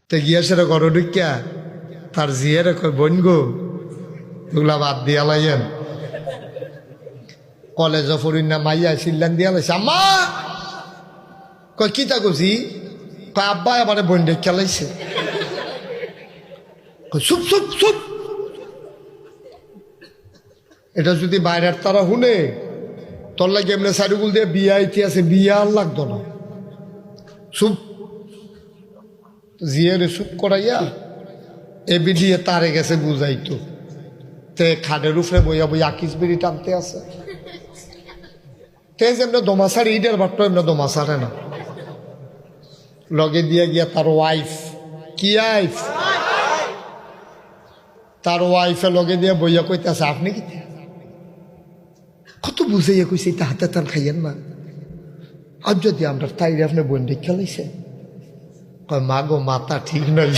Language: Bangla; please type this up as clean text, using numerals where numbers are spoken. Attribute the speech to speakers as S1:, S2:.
S1: তে গিয়া সেটা করো ঢুকিয়া তার জিয়ারে কয় বোন গো এগুলা বাদ দিয়া লাইয়েন। কলেজ পড়ি না মাইয়া সিল্লান দিয়া লাইছে আম্মা কয় কি তা করছি কয় আব্বা আমার বোন ঢেকে লাইছে। চুপ চুপ চুপ, এটা যদি বাইরের তারা শুনে তোর লাগে এমনি সাইডুগুল দিয়ে বিয়া ইতি আছে, বিয়া আর লাগতো না। চুপ, জিয়ারে চুপ করাইয়া এবি দিয়ে তারে গেছে বুঝাইতো। তে খাটের উপরে বইয়া বইয়া আকিস বেরি টানতে আছে। তে যেমন দোমাসার ইডের বাট্ট এমনি দোমাসারে না। লগে দিয়ে গিয়া তার ওয়াইফ, কি ওয়াইফ, তার ওয়াইফে লগে দিয়ে বইয়া কইতে আছে আপনি কি কত বুঝাইয়া কইছে এটা হাতে তার খাইয়েন না। আর যদি আমরা তাইরে আপনি বোন খেলাইছে কয় মা গো মাথা ঠিক নয়।